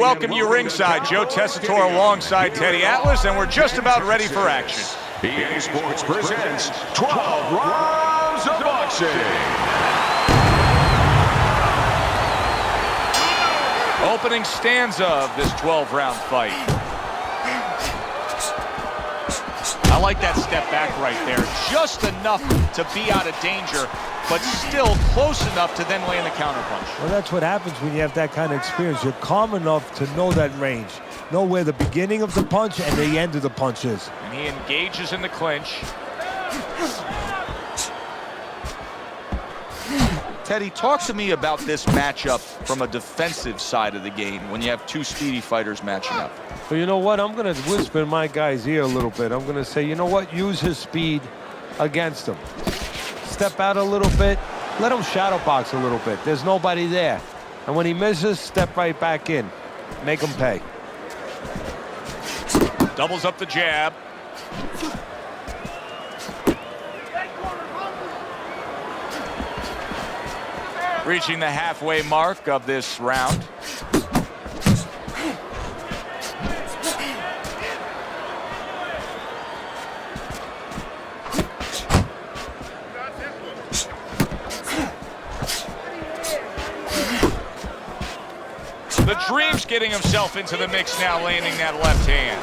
welcome you ringside. Joe Tessitore alongside Teddy Atlas, and we're just about ready for action. EA Sports presents 12 Rounds of Boxing. Opening stanza of this 12-round fight. I like that step back right there. Just enough to be out of danger, but still close enough to then land a counterpunch. Well, that's what happens when you have that kind of experience. You're calm enough to know that range. Know where the beginning of the punch and the end of the punch is. And he engages in the clinch. Teddy, talk to me about this matchup from a defensive side of the game when you have two speedy fighters matching up. Well, you know what? I'm going to whisper in my guy's ear a little bit. I'm going to say, you know what? Use his speed against him. Step out a little bit. Let him shadow box a little bit. There's nobody there. And when he misses, step right back in. Make him pay. Doubles up the jab. Reaching the halfway mark of this round. The Dream's getting himself into the mix now, landing that left hand.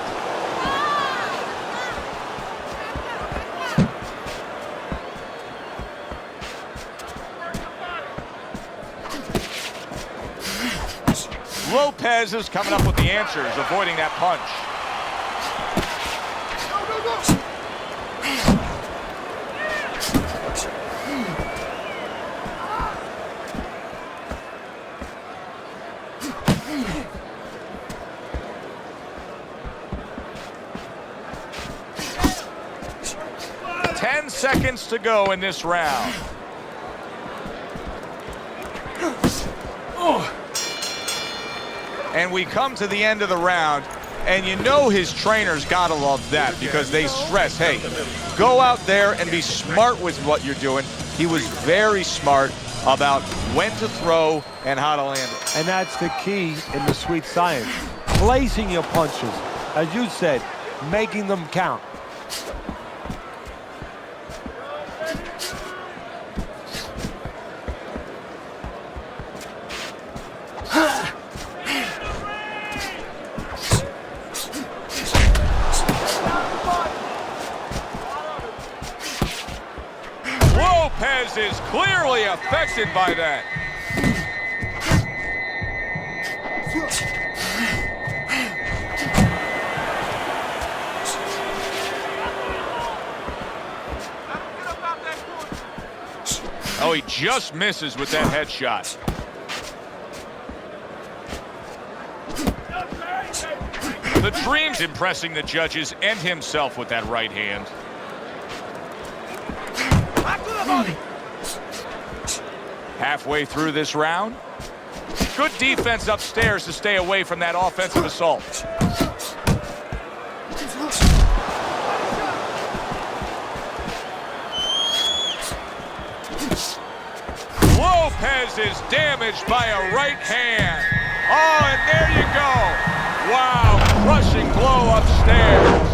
Lopez is coming up with the answers, avoiding that punch. Ten seconds to go in this round. And we come to the end of the round, and you know his trainers gotta love that because they stress, hey, go out there and be smart with what you're doing. He was very smart about when to throw and how to land it. And that's the key in the sweet science. Placing your punches, as you said, making them count. Lopez is clearly affected by that. Oh, he just misses with that headshot. The Dream's impressing the judges and himself with that right hand. Halfway through this round. Good defense upstairs to stay away from that offensive assault. Lopez is damaged by a right hand. Oh, and there you go. Wow, crushing blow upstairs.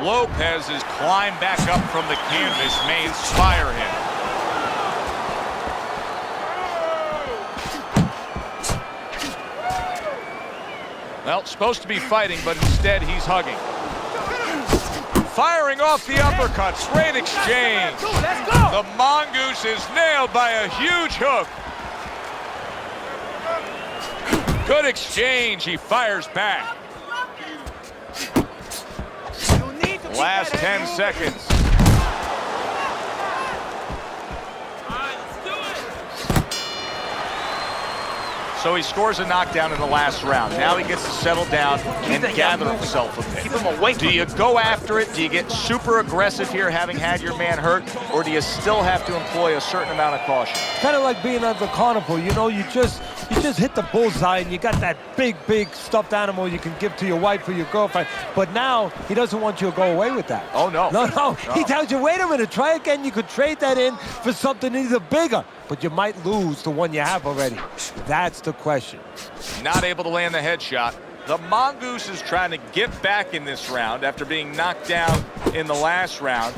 Lopez has climbed back up from the canvas, may inspire him. Well, supposed to be fighting, but instead he's hugging. Firing off the uppercuts, great exchange. Let's go. The Mongoose is nailed by a huge hook. Good exchange, he fires back. Last 10 seconds. So he scores a knockdown in the last round. Now he gets to settle down and gather himself a bit. Keep him away. Do you go after it? Do you get super aggressive here, having had your man hurt? Or do you still have to employ a certain amount of caution? Kind of like being at the carnival, you know, you just hit the bullseye and you got that big stuffed animal you can give to your wife or your girlfriend. But now he doesn't want you to go away with that. Oh, no. No. He tells you, wait a minute, try again. You could trade that in for something either bigger, but you might lose the one you have already. That's the question. Not able to land the headshot. The Mongoose is trying to get back in this round after being knocked down in the last round.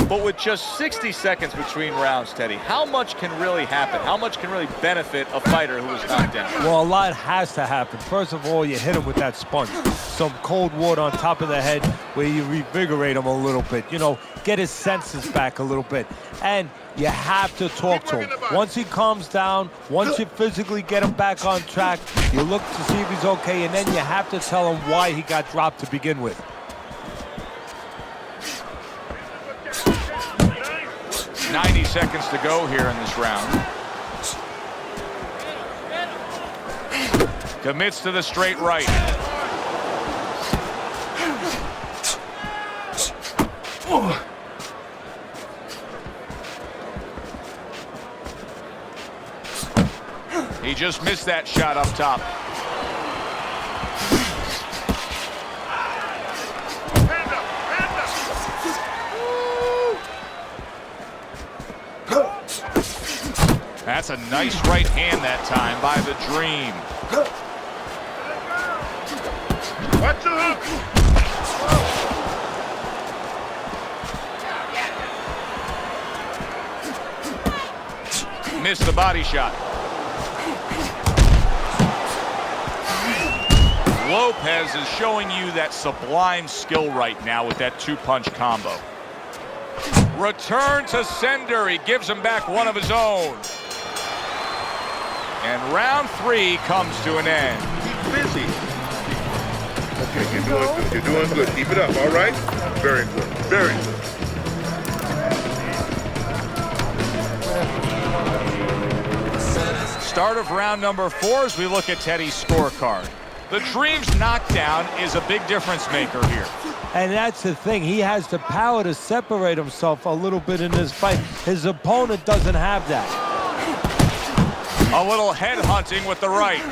But with just 60 seconds between rounds, Teddy, how much can really happen? How much can really benefit a fighter who was knocked down? Well, a lot has to happen. First of all, you hit him with that sponge. Some cold water on top of the head where you revigorate him a little bit. You know, get his senses back a little bit. And you have to talk to him. Once he calms down, once you physically get him back on track, you look to see if he's okay, and then you have to tell him why he got dropped to begin with. "90 seconds to go here in this round. Commits to the straight right. He just missed that shot up top. That's a nice right hand that time by the Dream. Watch the hook. Missed the body shot. Lopez is showing you that sublime skill right now with that two-punch combo. Return to sender. He gives him back one of his own. And round 3 comes to an end. Keep busy. Okay, you're doing good. You're doing good. Keep it up, all right? Very good. Very good. Start of round number 4 as we look at Teddy's scorecard. The Dream's knockdown is a big difference maker here. And that's the thing. He has the power to separate himself a little bit in this fight. His opponent doesn't have that. A little head hunting with the right.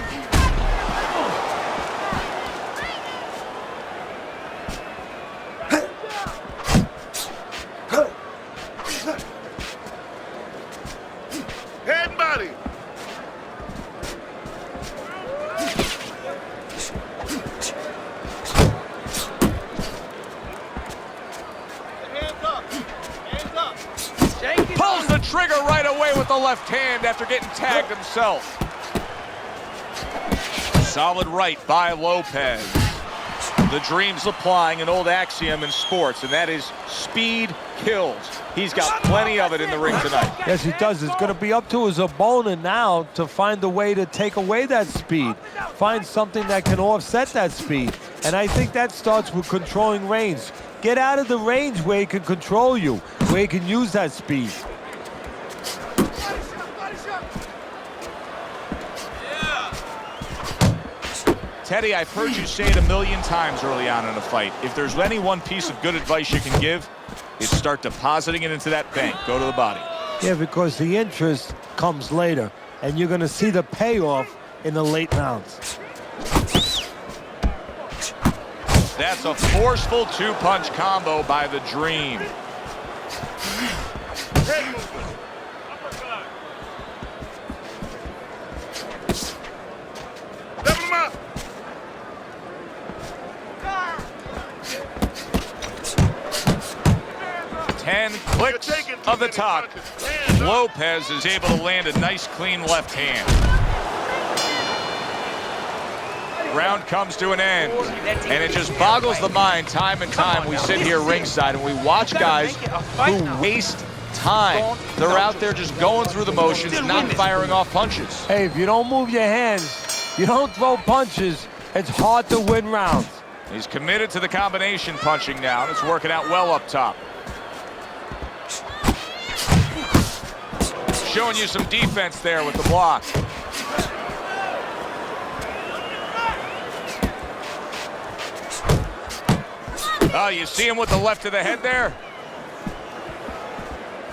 Head and body. Pulls the trigger right away with the left hand after getting tagged himself. Solid right by Lopez. The Dream's applying an old axiom in sports, and that is speed kills. He's got plenty of it in the ring tonight. Yes, he does. It's going to be up to his opponent now to find a way to take away that speed. Find something that can offset that speed. And I think that starts with controlling range. Get out of the range where he can control you, where he can use that speed. Teddy, I've heard you say it a million times early on in a fight. If there's any one piece of good advice you can give, it's start depositing it into that bank. Go to the body. Yeah, because the interest comes later, and you're going to see the payoff in the late rounds. That's a forceful two-punch combo by the Dream. Head movement. Level him up. 10 clicks of the top. Lopez is able to land a nice, clean left hand. Round comes to an end, and it just boggles the mind time and time. We sit here ringside and we watch guys who waste time. They're out there just going through the motions, not firing off punches. Hey, if you don't move your hands, you don't throw punches, it's hard to win rounds. He's committed to the combination punching now, and it's working out well up top. Showing you some defense there with the block. Oh, you see him with the left to the head there?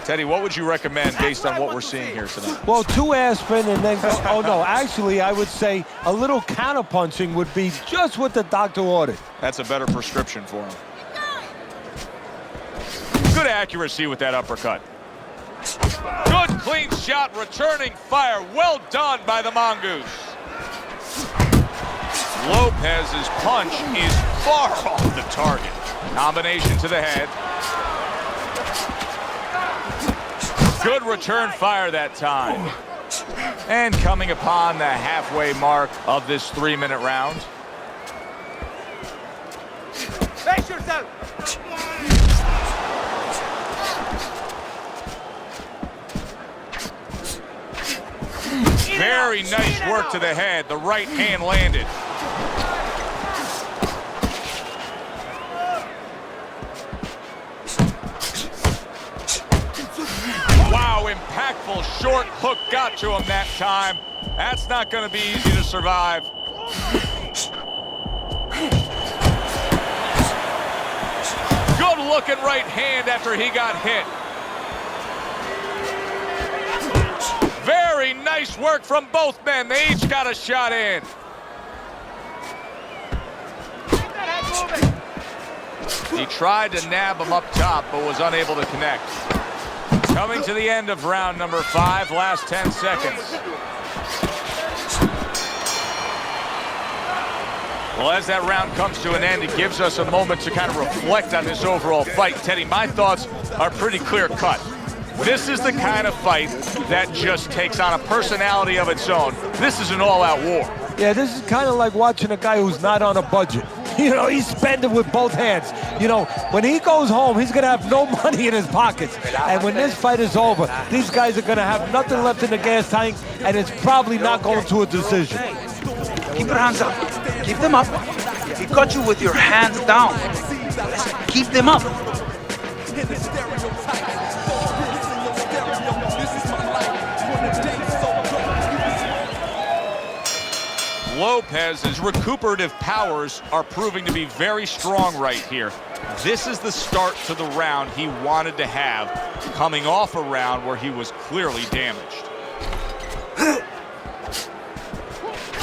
Teddy, what would you recommend based on what we're seeing here tonight? Well, 2 ass spin and then go. Oh, no. Actually, I would say a little counterpunching would be just what the doctor ordered. That's a better prescription for him. Good accuracy with that uppercut. Good clean shot, returning fire. Well done by the Mongoose. Lopez's punch is far off the target. Combination to the head. Good return fire that time. And coming upon the halfway mark of this 3-minute round. Face yourself. Very nice work to the head. The right hand landed. Wow, impactful short hook got to him that time. That's not going to be easy to survive. Good looking right hand after he got hit. Very nice work from both men. They each got a shot in. He tried to nab him up top, but was unable to connect. Coming to the end of round number 5, last 10 seconds. Well, as that round comes to an end, it gives us a moment to kind of reflect on this overall fight. Teddy, my thoughts are pretty clear cut. This is the kind of fight that just takes on a personality of its own. This is an all-out war. Yeah, this is kind of like watching a guy who's not on a budget. You know, he's spending with both hands. You know, when he goes home, he's going to have no money in his pockets. And when this fight is over, these guys are going to have nothing left in the gas tank, and it's probably not going to a decision. Keep your hands up. Keep them up. He got you with your hands down. Keep them up. Lopez's recuperative powers are proving to be very strong right here. This is the start to the round he wanted to have, coming off a round where he was clearly damaged.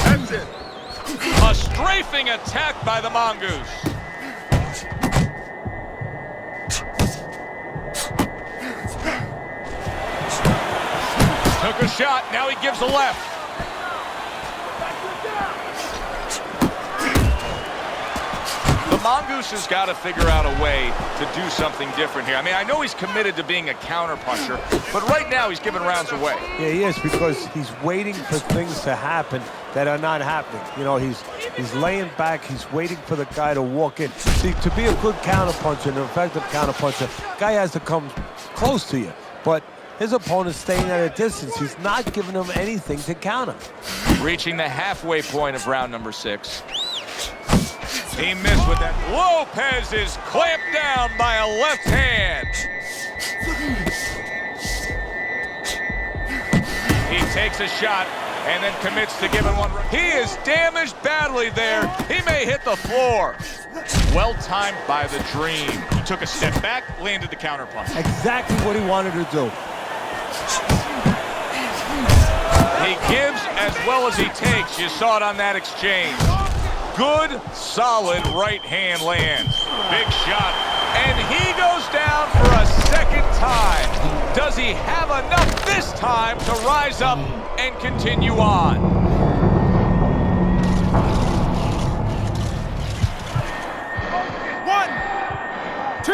That's it. A strafing attack by the Mongoose. Took a shot, now he gives a left. The Mongoose has got to figure out a way to do something different here. I mean, I know he's committed to being a counterpuncher, but right now he's giving rounds away. Yeah, he is, because he's waiting for things to happen that are not happening. You know, he's laying back, he's waiting for the guy to walk in. See, to be a good counterpuncher, an effective counterpuncher, guy has to come close to you. But his opponent's staying at a distance. He's not giving him anything to counter. Reaching the halfway point of round number 6. He missed with that. Lopez is clamped down by a left hand. He takes a shot and then commits to giving one. He is damaged badly there. He may hit the floor. Well timed by the Dream. He took a step back, landed the counterpunch. Exactly what he wanted to do. He gives as well as he takes. You saw it on that exchange. Good, solid right hand lands. Big shot. And he goes down for a second time. Does he have enough this time to rise up and continue on? 1, 2,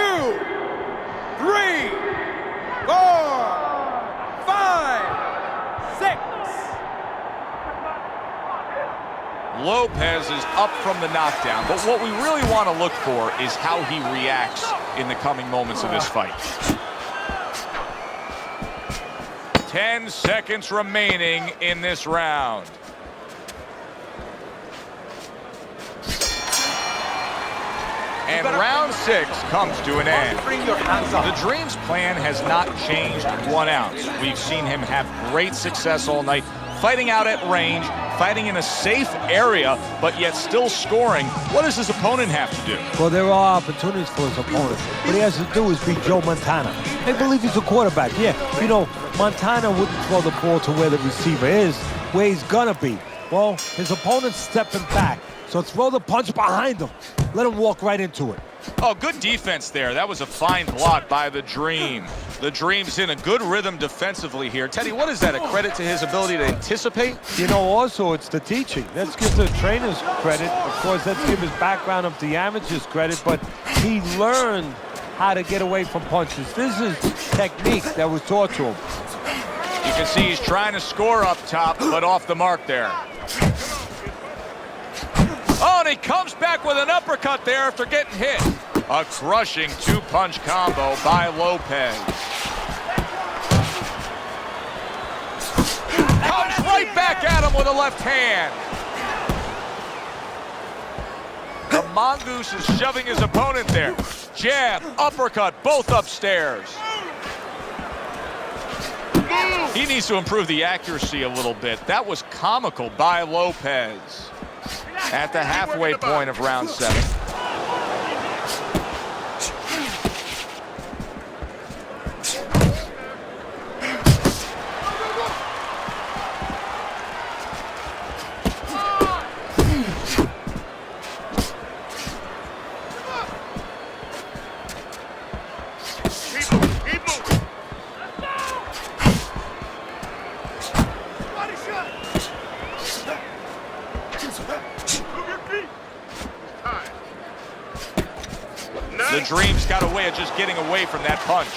3, 4, 5, 6. Lopez is up from the knockdown, but what we really want to look for is how he reacts in the coming moments of this fight. 10 seconds remaining in this round. And round 6 comes to an end. Bring your hands up. The Dream's plan has not changed 1 ounce. We've seen him have great success all night, fighting out at range, fighting in a safe area, but yet still scoring. What does his opponent have to do? Well, there are opportunities for his opponent. What he has to do is beat Joe Montana. I believe he's a quarterback. Yeah, you know, Montana wouldn't throw the ball to where the receiver is, where he's gonna be. Well, his opponent's stepping back, so throw the punch behind him. Let him walk right into it. Oh, good defense there. That was a fine block by the Dream. The Dream's in a good rhythm defensively here. Teddy, what is that, a credit to his ability to anticipate? You know, also, it's the teaching. Let's give the trainers credit. Of course, let's give his background of the amateurs credit, but he learned how to get away from punches. This is technique that was taught to him. You can see he's trying to score up top, but off the mark there. Oh, and he comes back with an uppercut there after getting hit. A crushing two-punch combo by Lopez. Comes right back at him with a left hand. The Mongoose is shoving his opponent there. Jab, uppercut, both upstairs. He needs to improve the accuracy a little bit. That was comical by Lopez. At the halfway point of round 7. The Dream's got a way of just getting away from that punch.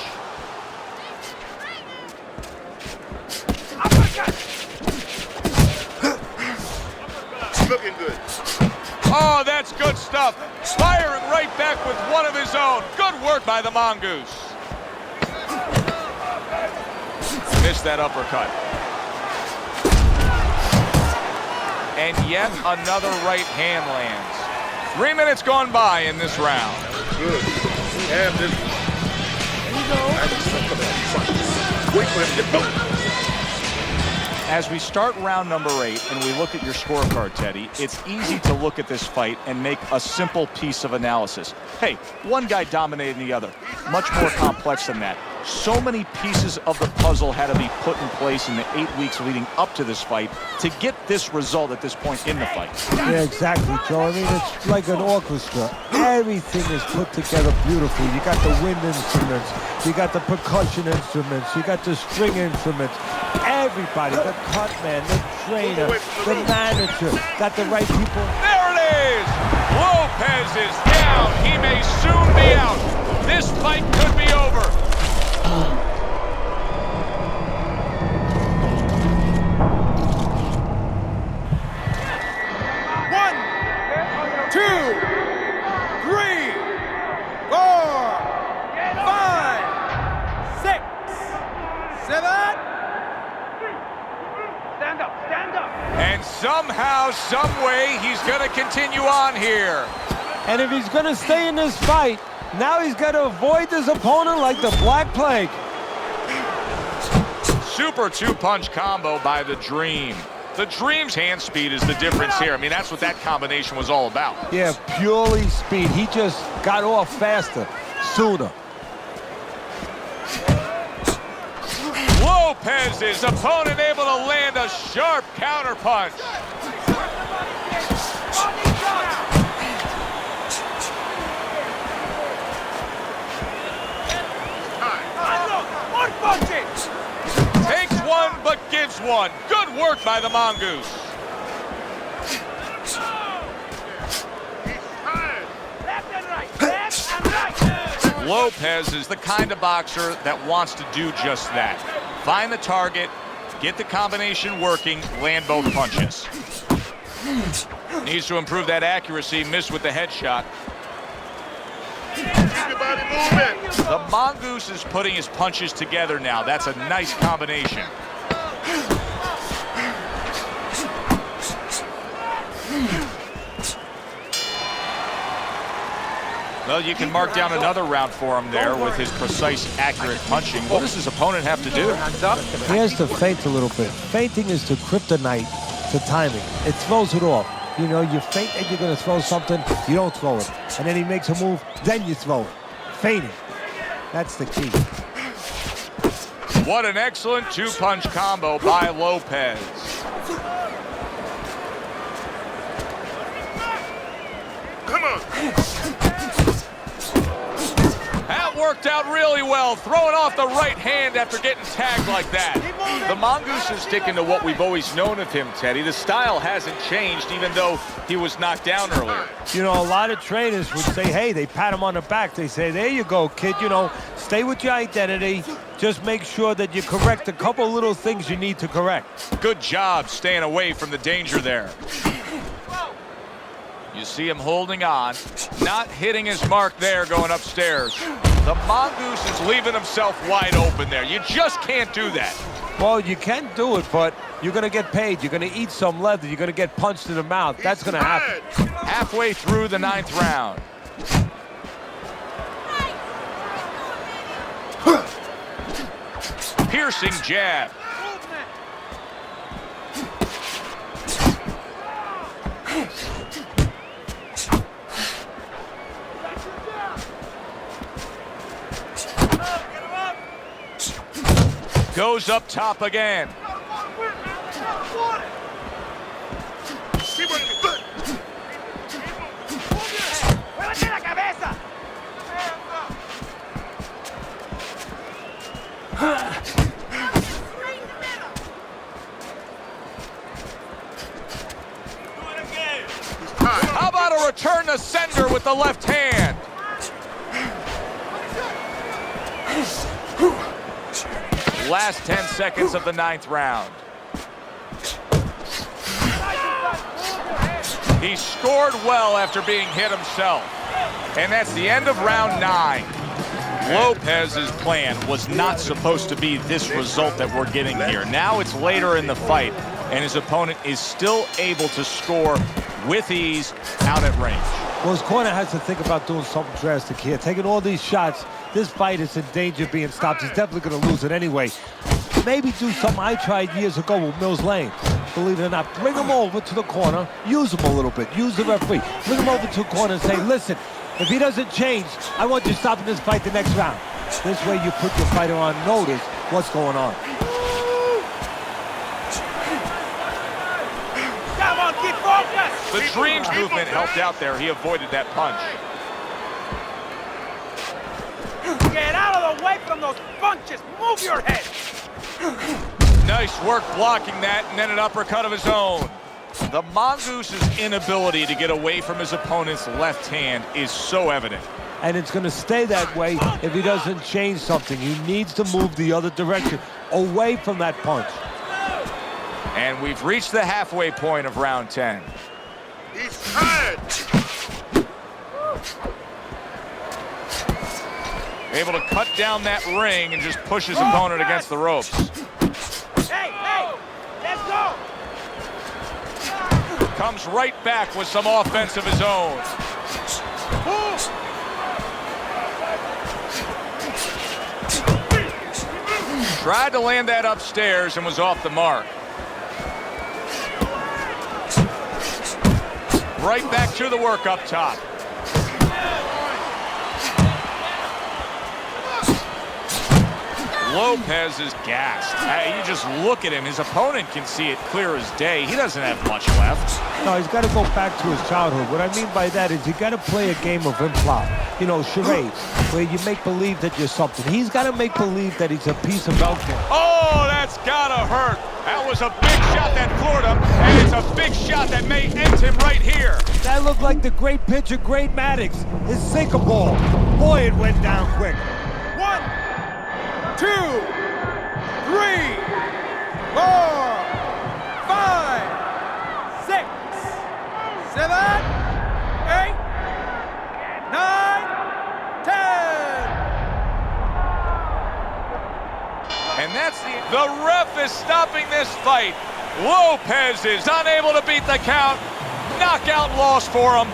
Looking good. Oh, that's good stuff. Firing right back with one of his own. Good work by the Mongoose. Missed that uppercut. And yet another right hand lands. 3 minutes gone by in this round. Good. Have this. There you go. Wait for him to go. As we start round number 8 and we look at your scorecard, Teddy, it's easy to look at this fight and make a simple piece of analysis. Hey, one guy dominated the other. Much more complex than that. So many pieces of the puzzle had to be put in place in the 8 weeks leading up to this fight to get this result at this point in the fight. Yeah, exactly, Joe. I mean, it's like an orchestra. Everything is put together beautifully. You got the wind instruments, you got the percussion instruments, you got the string instruments. Everybody, the cut man, the trainer, the manager, got the right people. There it is! Lopez is down. He may soon be out. This fight could be over. One, 2, 3, 4, 5, 6, 7. Stand up, stand up. And somehow, some way, he's going to continue on here. And if he's going to stay in this fight, now he's got to avoid his opponent like the Black Plague. Super two-punch combo by the Dream. The Dream's hand speed is the difference here. I mean, that's what that combination was all about. Yeah, purely speed. He just got off faster, sooner. Lopez's opponent able to land a sharp counterpunch. Takes one, but gives one. Good work by the Mongoose. Left and right, left and right. Lopez is the kind of boxer that wants to do just that. Find the target, get the combination working, land both punches. Needs to improve that accuracy, missed with the headshot. Keep your body moving. The Mongoose is putting his punches together now. That's a nice combination. Well, you can mark down another round for him there with his precise, accurate punching. What does his opponent have to do? Hands up. He has to feint a little bit. Feinting is the kryptonite to timing. It throws it off. You know, you feint and you're going to throw something, you don't throw it. And then he makes a move, then you throw it. Feinting. That's the key. What an excellent two-punch combo by Lopez. Come on. That worked out really well, throwing off the right hand after getting tagged like that. The Mongoose is sticking to what we've always known of him, Teddy. The style hasn't changed, even though he was knocked down earlier. You know, a lot of trainers would say, hey, they pat him on the back. They say, there you go, kid. You know, stay with your identity. Just make sure that you correct a couple little things you need to correct. Good job staying away from the danger there. You see him holding on, not hitting his mark there going upstairs. The Mongoose is leaving himself wide open there. You just can't do that. Well, you can do it, but you're going to get paid. You're going to eat some leather. You're going to get punched in the mouth. That's going to happen. Halfway through the 9th round. Piercing jab. Goes up top again. ¡Muévete la cabeza! How about a return to sender with the left hand? Last 10 seconds of the 9th round. He scored well after being hit himself. And that's the end of round 9. Lopez's plan was not supposed to be this result that we're getting here. Now it's later in the fight, and his opponent is still able to score with ease out at range. Well, his corner has to think about doing something drastic here. Taking all these shots, this fight is in danger of being stopped. He's definitely going to lose it anyway. Maybe do something I tried years ago with Mills Lane. Believe it or not, bring him over to the corner, use him a little bit, use the referee. Bring him over to the corner and say, listen, if he doesn't change, I want you stopping this fight the next round. This way you put your fighter on notice what's going on. Come on, keep focused! The Dreams movement helped out there. He avoided that punch. Get out of the way from those punches! Move your head! Nice work blocking that, and then an uppercut of his own. The Mongoose's inability to get away from his opponent's left hand is so evident. And it's going to stay that way if he doesn't change something. He needs to move the other direction, away from that punch. And we've reached the halfway point of round 10. He's tired. Able to cut down that ring and just push his opponent against the ropes. Hey, hey! Let's go! Comes right back with some offense of his own. Tried to land that upstairs and was off the mark. Right back to the work up top. Lopez is gassed. You just look at him. His opponent can see it clear as day. He doesn't have much left. No, he's got to go back to his childhood. What I mean by that is you got to play a game of improv. You know, charades, where you make believe that you're something. He's got to make believe that he's a piece of velcro. Oh, that's gotta hurt. That was a big shot that floored him, and it's a big shot that may end him right here. That looked like the great pitcher, Great Maddox, his sinker ball. Boy, it went down quick. 1, 2, 3, 4, 5, 6, 7, 8, 9, 10. And that's the ref is stopping this fight. Lopez is unable to beat the count. Knockout loss for him.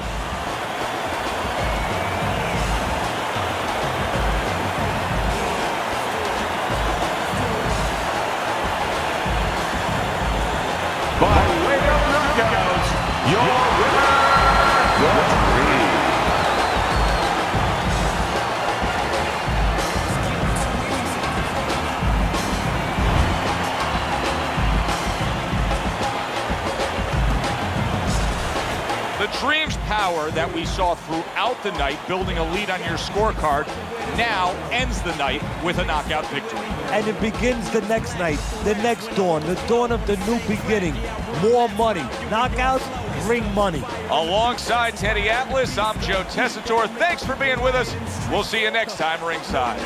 your winner, the Dream. The Dream's power that we saw throughout the night, building a lead on your scorecard, now ends the night with a knockout victory. And it begins the next night, the next dawn, the dawn of the new beginning. More money. Knockouts bring money. Alongside Teddy Atlas, I'm Joe Tessitore. Thanks for being with us. We'll see you next time ringside.